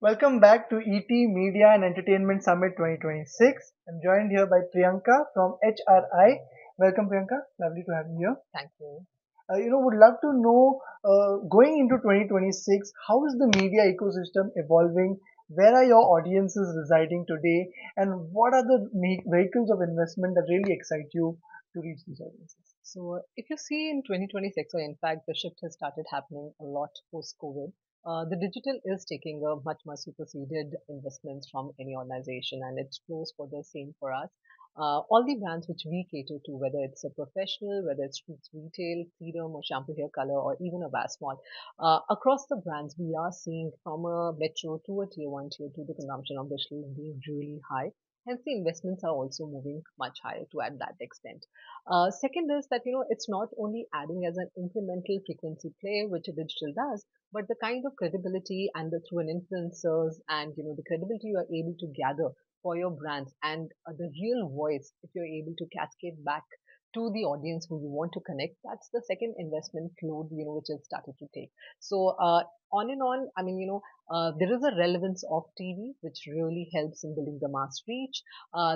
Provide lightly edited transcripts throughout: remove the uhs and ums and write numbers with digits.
Welcome back to ET Media and Entertainment Summit 2026. I'm joined here by Priyanka from HRI. Welcome, Priyanka. Lovely to have you here. Thank you. Would love to know, going into 2026, how is the media ecosystem evolving? Where are your audiences residing today? And what are the vehicles of investment that really excite you to reach these audiences? So, if you see in 2026, or in fact, the shift has started happening a lot post COVID. The digital is taking a much superseded investments from any organization, and it flows for the same for us. All the brands which we cater to, whether it's a professional, whether it's streets retail, serum or shampoo hair color, or even a Bass Mall, across the brands, we are seeing from a metro to a tier one, tier two, the consumption of digital being really high. Hence, the investments are also moving much higher to at that extent. Second is that it's not only adding as an incremental frequency play, which a digital does, but the kind of credibility and through an influencers and the credibility you are able to gather for your brands and the real voice, if you're able to cascade back to the audience who you want to connect, that's the second investment load which has started to take. So on and on. I mean, there is a relevance of TV which really helps in building the mass reach.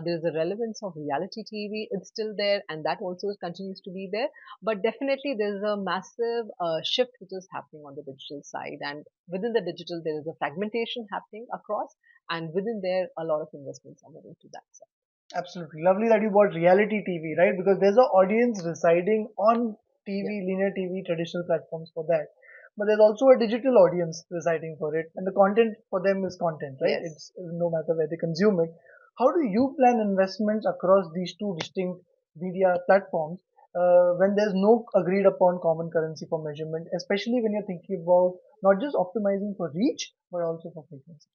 There's a relevance of reality TV. It's still there, and that also continues to be there. But definitely, there's a massive shift which is happening on the digital side, and within the digital, there is a fragmentation happening across, and within there, a lot of investments are moving to that side. Absolutely. Lovely that you bought reality TV, right? Because there's an audience residing on Yeah. TV, linear TV, traditional platforms for that. But there's also a digital audience residing for it. And the content for them is content, right? Yes. It's no matter where they consume it. How do you plan investments across these two distinct media platforms when there's no agreed upon common currency for measurement, especially when you're thinking about not just optimizing for reach, but also for frequency?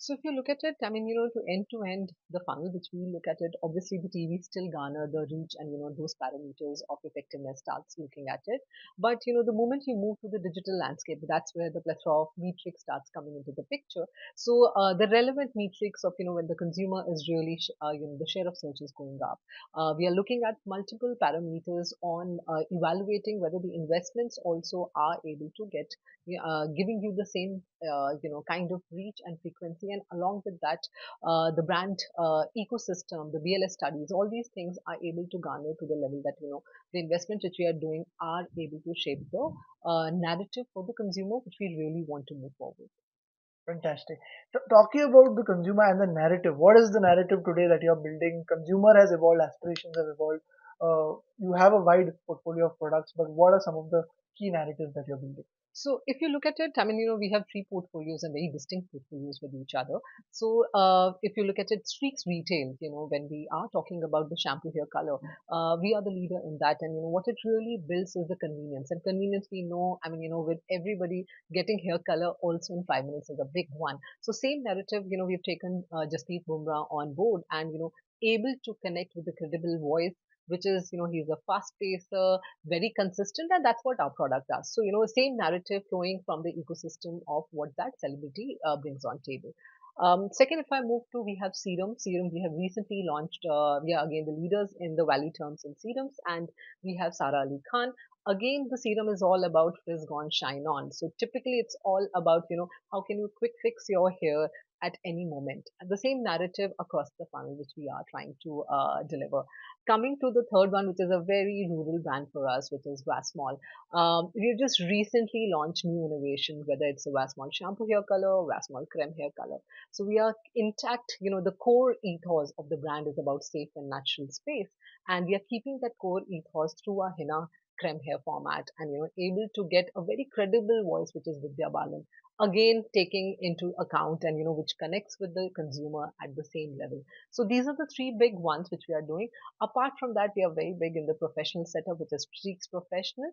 So if you look at it, I mean, to end the funnel, which we look at it, obviously the TV still garner the reach and, those parameters of effectiveness starts looking at it. But, the moment you move to the digital landscape, that's where the plethora of metrics starts coming into the picture. So the relevant metrics of, when the consumer is really, the share of search is going up. We are looking at multiple parameters on evaluating whether the investments also are able to get giving you the same kind of reach and frequency, and along with that the brand ecosystem, the BLS studies, all these things are able to garner to the level that the investments which we are doing are able to shape the narrative for the consumer which we really want to move forward. Fantastic. Talking about the consumer and the narrative, what is the narrative today that you're building? Consumer has evolved, aspirations have evolved. You have a wide portfolio of products, but what are some of the key narratives that you're building? So if you look at it, I mean, we have three portfolios and very distinct portfolios with each other. So if you look at it, Streaks Retail, when we are talking about the shampoo hair color, we are the leader in that. And, what it really builds is the convenience. And convenience, we know, I mean, with everybody getting hair color also in 5 minutes is a big one. So same narrative, we've taken Jasprit Bumrah on board and, able to connect with the credible voice, which is, he's a fast pacer, very consistent, and that's what our product does. So, same narrative flowing from the ecosystem of what that celebrity brings on table. Second, if I move to, we have Serum. Serum, we have recently launched, we are again the leaders in the value terms in serums, and we have Sara Ali Khan. Again, the serum is all about frizz gone, shine on. So typically it's all about, how can you quick fix your hair at any moment. And the same narrative across the funnel, which we are trying to deliver. Coming to the third one, which is a very rural brand for us, which is Vasmol. We've just recently launched new innovation, whether it's a Vasmol shampoo hair color, Vasmol creme hair color. So we are intact, the core ethos of the brand is about safe and natural space. And we are keeping that core ethos through our henna creme hair format and, able to get a very credible voice, which is Vidya Balan. Again, taking into account and, which connects with the consumer at the same level. So these are the three big ones which we are doing. Apart from that, we are very big in the professional setup, which is Streaks Professional.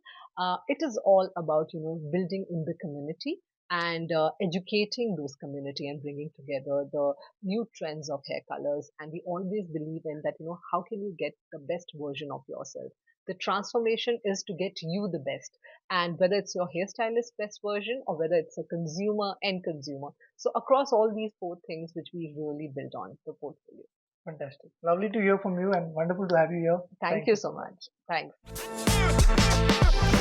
It is all about, building in the community and educating those community and bringing together the new trends of hair colors. And we always believe in that, how can you get the best version of yourself? The transformation is to get you the best. And whether it's your hairstylist best version or whether it's a consumer end consumer. So across all these four things, which we really build on the portfolio. Fantastic. Lovely to hear from you and wonderful to have you here. Thank Thank you you so so much. much. Thanks.